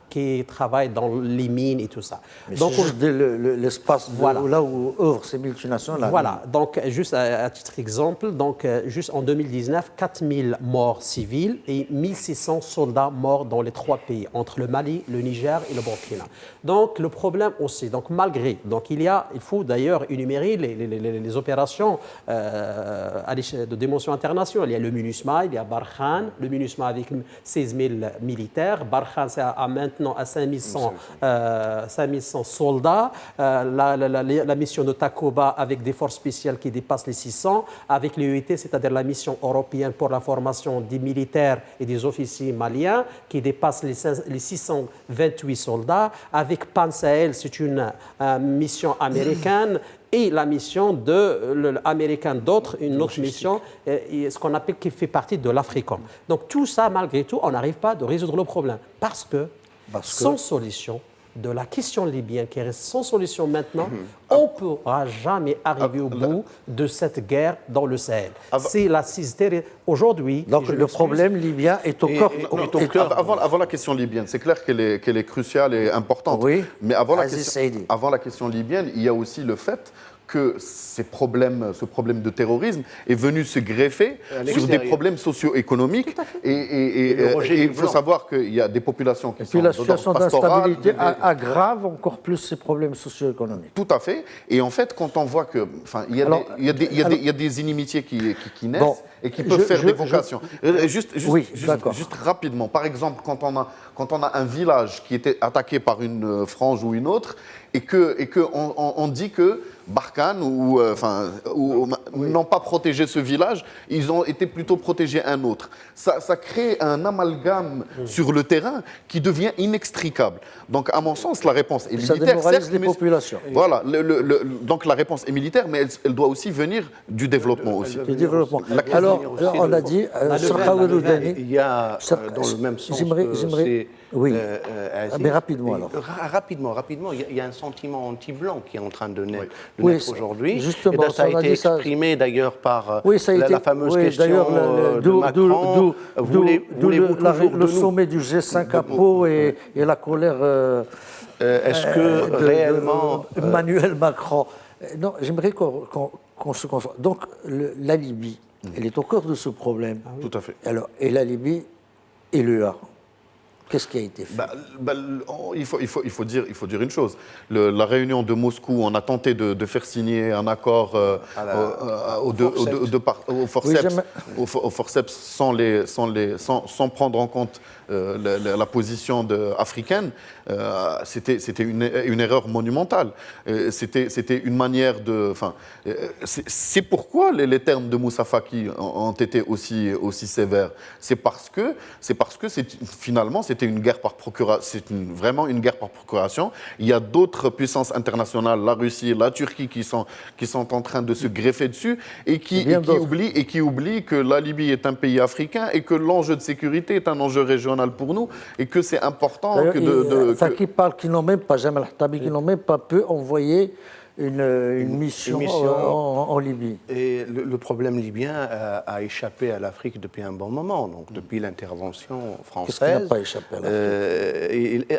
qui travaillent dans les mines et tout ça. Mais donc, c'est juste l'espace là où œuvrent ces multinationales. Voilà, donc juste à titre d'exemple, donc juste en 2019, 4000 morts civils et 1600 soldats morts dans les 3 pays, entre le Mali, le Niger et le Burkina. Donc le problème aussi, donc malgré, donc il faut d'ailleurs énumérer les opérations de dimension internationale. Il y a le MINUSMA, il y a Barkhane, le MINUSMA avec 16 000 militaires, Barkhane c'est maintenant à 5100 soldats, la mission de Takuba avec des forces spéciales qui dépassent les 600, avec l'UET, c'est-à-dire la mission européenne pour la formation des militaires et des officiers maliens qui dépasse les 628 soldats, avec PAN Sahel, c'est une mission américaine, et la mission américaine d'autres, une autre mission, ce qu'on appelle qui fait partie de l'Africom. Donc tout ça, malgré tout, on n'arrive pas à résoudre le problème parce que sans solution de la question libyenne qui reste sans solution maintenant, on ne pourra jamais arriver au bout de cette guerre dans le Sahel. C'est la cité aujourd'hui. Donc le problème libyen est au cœur. Avant la question libyenne, c'est clair qu'elle est cruciale et importante. Oui. Mais avant la question libyenne, il y a aussi le fait que ce problème de terrorisme est venu se greffer sur des problèmes socio-économiques. Et il faut savoir qu'il y a des populations qui sont la situation pastorales, d'instabilité aggrave encore plus ces problèmes socio-économiques. Tout à fait. Et en fait, quand on voit que, il y a des inimitiés qui naissent et qui peuvent faire des vocations. Juste rapidement. Par exemple, quand on a un village qui était attaqué par une frange ou une autre, et qu'on dit que Barkhane n'ont pas protégé ce village, ils ont été plutôt protégés un autre. Ça crée un amalgame sur le terrain qui devient inextricable. Donc, à mon sens, la réponse est militaire. Ça démoralise les populations. Voilà. Donc, la réponse est militaire, mais elle doit aussi venir du développement aussi. Du développement. Alors, on a dit, il y a dans le même sens. J'aimerais. Oui. Mais rapidement alors. Rapidement. Il y a un sentiment anti-blanc qui est en train de naître aujourd'hui. Justement, et ça a été exprimé d'ailleurs par la fameuse question de Macron. Le sommet du G5 à Pau et la colère. Est-ce que réellement Emmanuel Macron. Non, j'aimerais qu'on se concentre. Donc la Libye, elle est au cœur de ce problème. Tout à fait. Alors, et la Libye et l'UA. Qu'est-ce qui a été fait? Il faut dire une chose. La réunion de Moscou, on a tenté de faire signer un accord au forceps sans prendre en compte la position africaine. C'était une erreur monumentale. C'était une manière de... c'est pourquoi les termes de Moussa Faki ont été aussi sévères. C'est parce que finalement, c'était une guerre par procuration. C'est vraiment une guerre par procuration. Il y a d'autres puissances internationales, la Russie, la Turquie, qui sont en train de se greffer dessus et qui oublient que la Libye est un pays africain et que l'enjeu de sécurité est un enjeu régional pour nous et que c'est important Faki parle qu'ils n'ont même pas, Jamal Khattabi, qu'ils n'ont même pas pu envoyer une mission en Libye. Et le problème libyen a échappé à l'Afrique depuis un bon moment, donc depuis l'intervention française. Qu'est-ce qui n'a pas échappé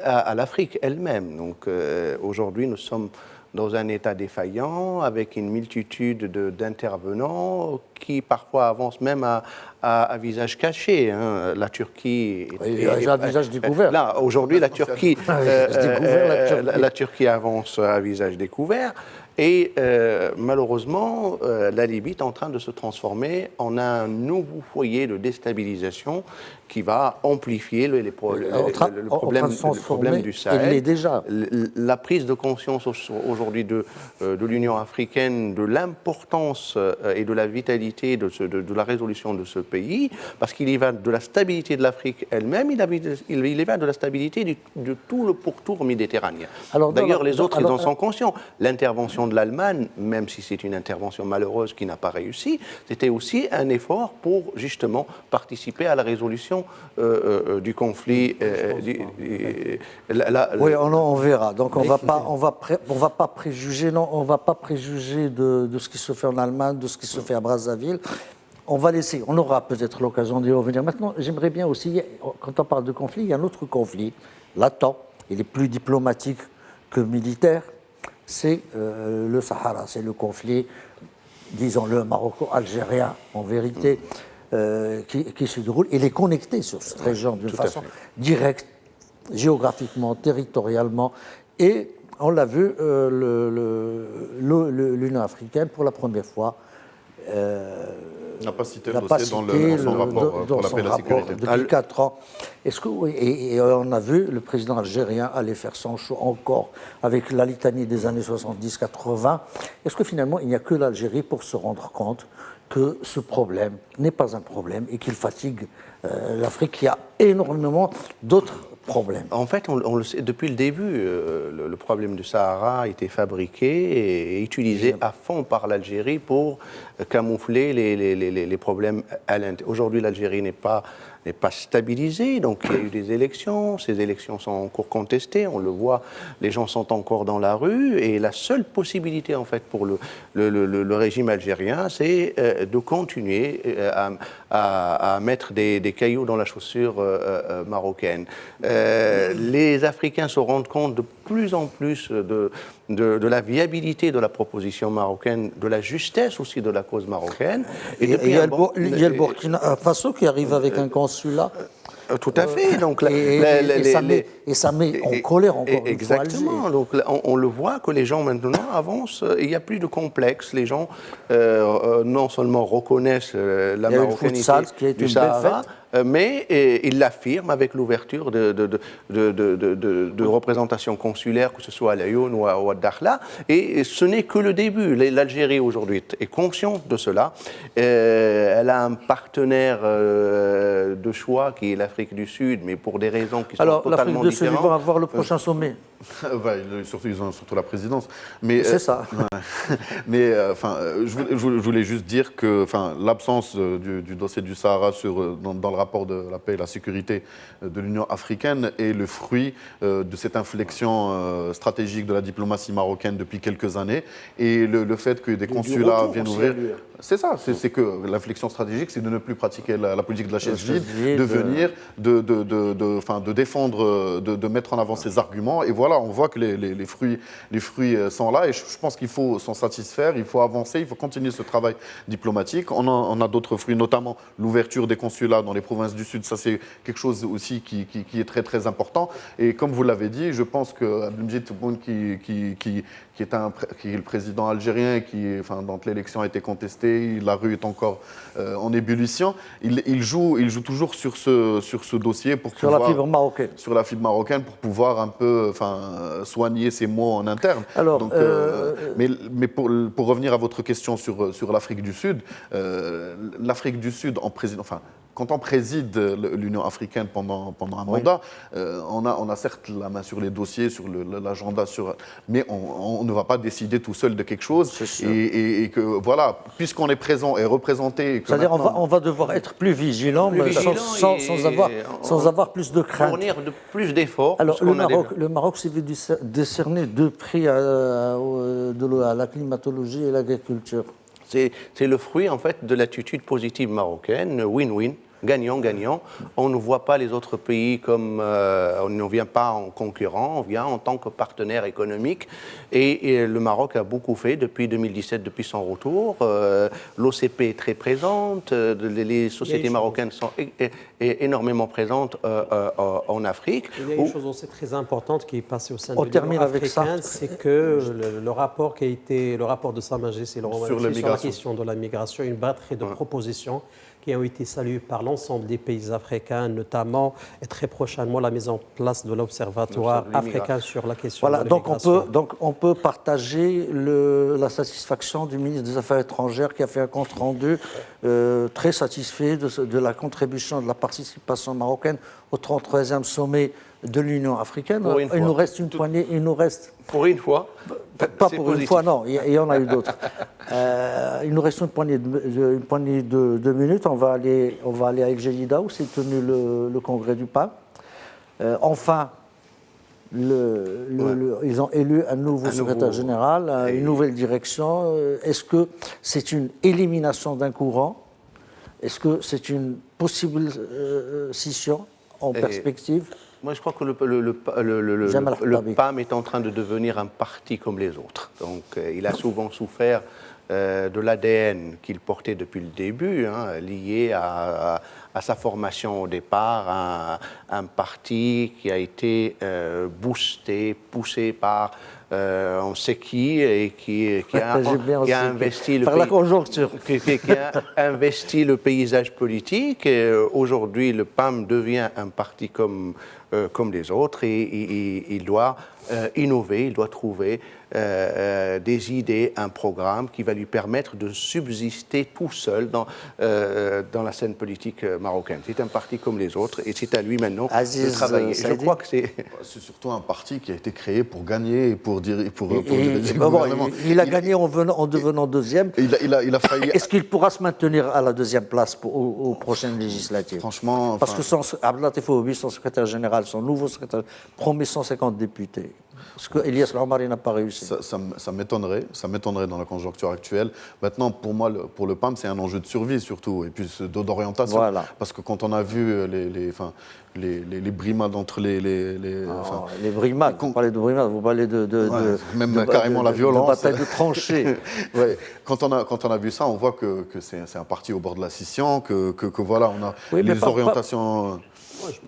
à l'Afrique elle-même. Donc aujourd'hui, nous sommes dans un état défaillant, avec une multitude d'intervenants qui parfois avancent même à visage caché. La Turquie... à visage découvert. Là, aujourd'hui, la Turquie avance à visage découvert. Et malheureusement, la Libye est en train de se transformer en un nouveau foyer de déstabilisation qui va amplifier le problème du Sahel. Il l'est déjà. La prise de conscience aujourd'hui de l'Union africaine, de l'importance et de la vitalité de la résolution de ce pays, parce qu'il y va de la stabilité de l'Afrique elle-même, il y va de la stabilité de tout le pourtour méditerranéen. D'ailleurs, les autres, ils en sont conscients. L'intervention de l'Allemagne, même si c'est une intervention malheureuse qui n'a pas réussi, c'était aussi un effort pour justement participer à la résolution du conflit. Oui, on verra. Donc on va pas préjuger de ce qui se fait en Allemagne, de ce qui se fait à Brazzaville. on va laisser, on aura peut-être l'occasion d'y revenir. Maintenant, j'aimerais bien aussi, quand on parle de conflit, il y a un autre conflit, latent, il est plus diplomatique que militaire, c'est le Sahara, c'est le conflit, disons-le, maroco-algérien, en vérité, qui se déroule. Il est connecté sur cette région d'une façon directe, géographiquement, territorialement, et on l'a vu, l'Union africaine, pour la première fois, n'a pas cité le dossier dans son rapport pour la paix et la sécurité. Depuis 4 ans. Et on a vu le président algérien aller faire son show encore avec la litanie des années 70-80. Est-ce que finalement, il n'y a que l'Algérie pour se rendre compte que ce problème n'est pas un problème et qu'il fatigue l'Afrique? Il y a énormément d'autres problèmes. En fait, on le sait depuis le début, le problème du Sahara a été fabriqué et utilisé à fond par l'Algérie pour camoufler les problèmes à l'intérieur. Aujourd'hui, l'Algérie n'est pas stabilisée, donc il y a eu des élections, ces élections sont en cours contestées, on le voit, les gens sont encore dans la rue, et la seule possibilité en fait pour le régime algérien, c'est de continuer à mettre des cailloux dans la chaussure marocaine. Les Africains se rendent compte de plus en plus de la viabilité de la proposition marocaine, de la justesse aussi de la cause marocaine. Il y a le Burkina Faso qui arrive avec un consulat. Tout à fait. Donc, ça met en colère encore exactement. Une fois Donc, on le voit que les gens maintenant avancent. Il n'y a plus de complexe. Les gens non seulement reconnaissent la marocanité du Sahara, mais ils l'affirment avec l'ouverture de représentations consulaires, que ce soit à Laayoune ou à Dakhla. Et ce n'est que le début. L'Algérie aujourd'hui est consciente de cela. Elle a un partenaire de choix qui est l'Afrique du Sud, mais pour des raisons qui sont totalement différentes. L'Afrique du Sud, ils vont avoir le prochain sommet. Ils ont surtout la présidence. Mais, c'est ça. Mais je voulais juste dire que l'absence du dossier du Sahara dans le rapport de la paix et la sécurité de l'Union africaine est le fruit de cette inflexion stratégique de la diplomatie marocaine depuis quelques années. Et le fait que des consulats viennent ouvrir... C'est ça, c'est que l'inflexion stratégique, c'est de ne plus pratiquer la politique de la chaise vide, de venir, de défendre, de mettre en avant ses arguments. Et voilà, on voit que les fruits sont là et je pense qu'il faut s'en satisfaire, il faut avancer, il faut continuer ce travail diplomatique. On a d'autres fruits, notamment l'ouverture des consulats dans les provinces du Sud. Ça, c'est quelque chose aussi qui est très, très important. Et comme vous l'avez dit, je pense que Abdelmejid Tebboune, qui est le président algérien, dont l'élection a été contestée, la rue est encore en ébullition, il joue toujours sur ce dossier pour sur la fibre marocaine. Sur la fibre marocaine pour pouvoir un peu soigner ses maux en interne. Alors, donc, mais pour revenir à votre question sur l'Afrique du Sud, l'Afrique du Sud en président, quand on préside l'Union africaine pendant un mandat, on a certes la main sur les dossiers, sur l'agenda, mais on ne va pas décider tout seul de quelque chose. Et que voilà, puisqu'on est présent et représenté. C'est-à-dire on va devoir être plus vigilant, sans avoir plus de crainte. Fournir plus d'efforts. Alors le Maroc s'est vu décerner 2 prix à la climatologie et l'agriculture. C'est le fruit en fait de l'attitude positive marocaine, win-win. Gagnant-gagnant. On ne voit pas les autres pays comme on ne vient pas en concurrent, on vient en tant que partenaire économique. Et le Maroc a beaucoup fait depuis 2017, depuis son retour. L'OCP est très présente, les sociétés marocaines sont énormément présentes en Afrique. Il y a une chose aussi très importante qui est passée au sein de l'Union africaine, c'est que le rapport de Sa Majesté sur la question de la migration, une batterie de propositions qui ont été saluées par l'ensemble des pays africains, notamment et très prochainement la mise en place de l'Observatoire africain sur la question de la migration. Donc on peut partager la satisfaction du ministre des Affaires étrangères qui a fait un compte rendu très satisfait de la contribution de la participation marocaine au 33e sommet de l'Union africaine. Il nous reste une poignée. Pour une fois. Pas pour une fois, non. Il y en a eu d'autres. Il nous reste une poignée de minutes. On va aller à El Jadida où s'est tenu le congrès du pape. Enfin, ils ont élu un nouveau secrétaire général, une nouvelle direction. Est-ce que c'est une élimination d'un courant Est-ce que c'est une possible scission en perspective? Moi, je crois que Jamal le Khattabi. PAM est en train de devenir un parti comme les autres. Donc, il a souvent souffert de l'ADN qu'il portait depuis le début, hein, lié à sa formation au départ, un parti qui a été boosté, poussé par on sait qui, et qui a investi par la conjoncture. qui a investi le paysage politique. Et aujourd'hui, le PAM devient un parti comme les autres, et il doit innover, il doit trouver des idées, un programme qui va lui permettre de subsister tout seul dans la scène politique marocaine. C'est un parti comme les autres, et c'est à lui maintenant de travailler. Je crois que c'est surtout un parti qui a été créé pour gagner et pour diriger le Bon, gouvernement. il a gagné en devenant deuxième. Il a failli. Est-ce qu'il pourra se maintenir à la deuxième place aux prochaines législatives? Franchement, parce que Abdelatif Ouabi, son secrétaire général, son nouveau secrétaire, promet 150 députés. Parce que Elias Lamari n'a pas réussi. Ça m'étonnerait dans la conjoncture actuelle. Maintenant, pour moi, pour le PAM, c'est un enjeu de survie surtout, et puis d'orientation. Voilà. Parce que quand on a vu les brimades entre les brimades, vous parlez de brimades, vous parlez carrément la violence. De bataille de tranchées. Ouais. Quand on a vu ça, on voit que c'est un parti au bord de la scission, que voilà, on a les orientations.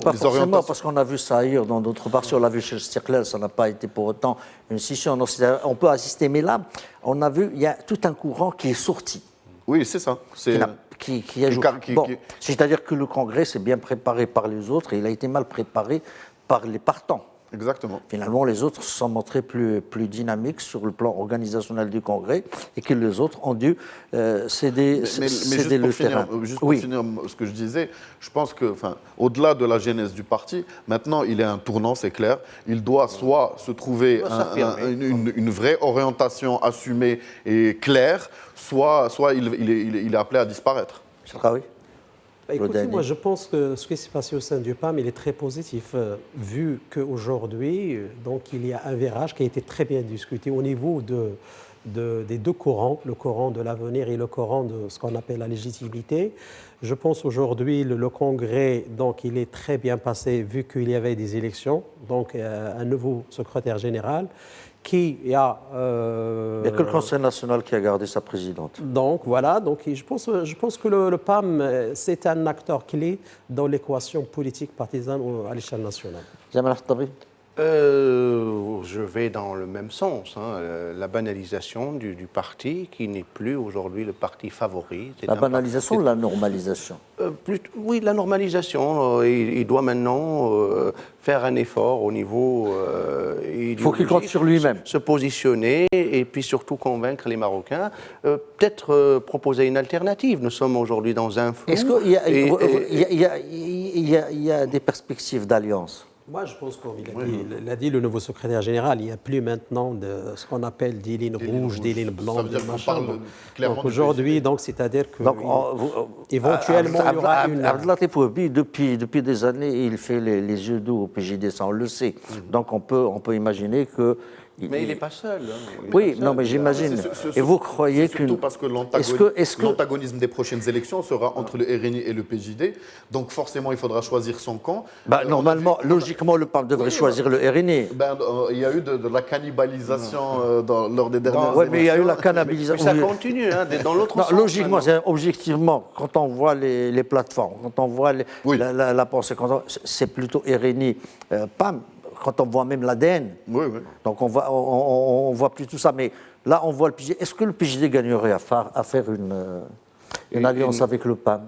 Pas forcément, parce qu'on a vu ça ailleurs, dans d'autres parties. On l'a vu chez le Stirklel, ça n'a pas été pour autant une scission. On peut assister, mais là, on a vu, il y a tout un courant qui est sorti. Oui, c'est ça. Qui a joué. Bon, c'est-à-dire que le Congrès s'est bien préparé par les autres, et il a été mal préparé par les partants. Exactement. Finalement, les autres se sont montrés plus dynamiques sur le plan organisationnel du Congrès, et que les autres ont dû céder le terrain. Juste pour finir ce que je disais, je pense que, au-delà de la genèse du parti, maintenant il est un tournant, c'est clair. Il doit soit se trouver une vraie orientation assumée et claire, soit il est appelé à disparaître. Oui. Écoutez, moi je pense que ce qui s'est passé au sein du PAM, il est très positif, vu qu'aujourd'hui, il y a un virage qui a été très bien discuté au niveau des deux courants, le courant de l'avenir et le courant de ce qu'on appelle la légitimité. Je pense aujourd'hui le Congrès, il est très bien passé, vu qu'il y avait des élections, un nouveau secrétaire général. Il n'y a que le Conseil national qui a gardé sa présidente. Je pense que le PAM, c'est un acteur clé dans l'équation politique partisane à l'échelle nationale. Jamal Khattabi. Je vais dans le même sens. La banalisation du parti, qui n'est plus aujourd'hui le parti favori. La banalisation ou la normalisation? Oui, la normalisation. Il doit maintenant faire un effort au niveau il faut qu'il compte sur lui-même. Se positionner, et puis surtout convaincre les Marocains. Peut-être proposer une alternative. Nous sommes aujourd'hui dans un flou. Est-ce qu'il y a des perspectives d'alliance? Moi, je pense qu'il a dit le nouveau secrétaire général, il n'y a plus maintenant de ce qu'on appelle des lignes rouges, des lignes blanches. Ça veut dire qu'on parle clairement aujourd'hui, c'est-à-dire qu'éventuellement, il y aura une... Abdelatif Ouabi, depuis des années, il fait les yeux doux au PJD, ça on le sait. Donc on peut imaginer que... Mais il n'est pas seul. Non, mais j'imagine. Et vous croyez que... Surtout parce que l'antagonisme des prochaines élections sera entre le RNI et le PJD. Donc forcément, il faudra choisir son camp. Normalement, logiquement, le PAM devrait choisir le RNI. Il y a eu de la cannibalisation lors des dernières élections. Oui, mais il y a eu la cannibalisation. Mais ça continue, dans l'autre sens. Logiquement, objectivement, quand on voit les plateformes, quand on voit la pensée, c'est plutôt RNI, PAM. Quand on voit même l'ADN. Oui. Donc on voit plus tout ça. Mais là, on voit le PJD. Est-ce que le PJD gagnerait à faire une alliance avec le PAM?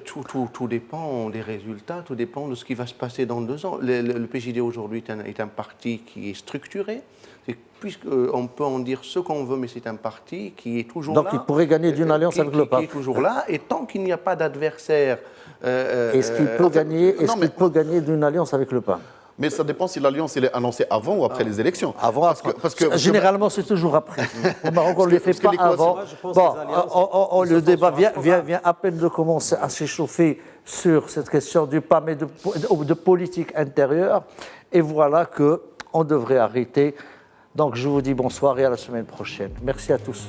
Tout dépend des résultats, tout dépend de ce qui va se passer dans 2 ans. Le PJD aujourd'hui est un parti qui est structuré. Puisqu'on peut en dire ce qu'on veut, mais c'est un parti qui est toujours là. Donc il pourrait gagner d'une alliance avec le PAM. Qui est toujours là, et tant qu'il n'y a pas d'adversaire... Est-ce qu'il peut gagner d'une alliance avec le PAM? Mais ça dépend si l'alliance est annoncée avant ou après les élections. Avant, parce que généralement, c'est toujours après. Au Maroc, on ne les fait pas avant. Le débat vient à peine de commencer à s'échauffer sur cette question du PAM et de politique intérieure. Et voilà qu'on devrait arrêter. Donc, je vous dis bonsoir et à la semaine prochaine. Merci à tous.